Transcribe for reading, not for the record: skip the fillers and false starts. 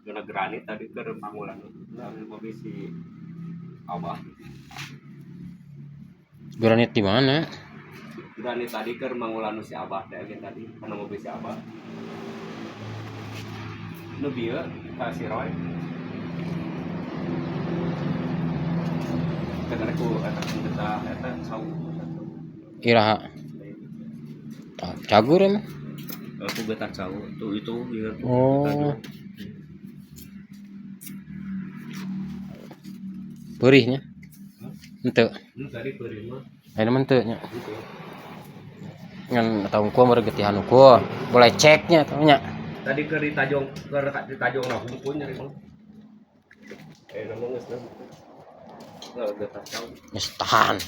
Geuna granit tadi keur pangulan mau bisi abah. Granit di mana? Granit tadi keur mangulan si abah teh agen tadi anu mau bisi abah. Nu bieu ka si Roy. Karena ku eta kita eta sawu. Iraha. Cagur emang. Aku getak sawu tuh itu bieu. Oh. Perihnya. Henteu. Tadi perih mah. Aya mah henteu nya. Ngan tahu ku meureun getihan ku. Boleh ceknya tau nya. Tadi keur ditajong nah hungkul nyari mah. Nama geus nah. Geus tahan.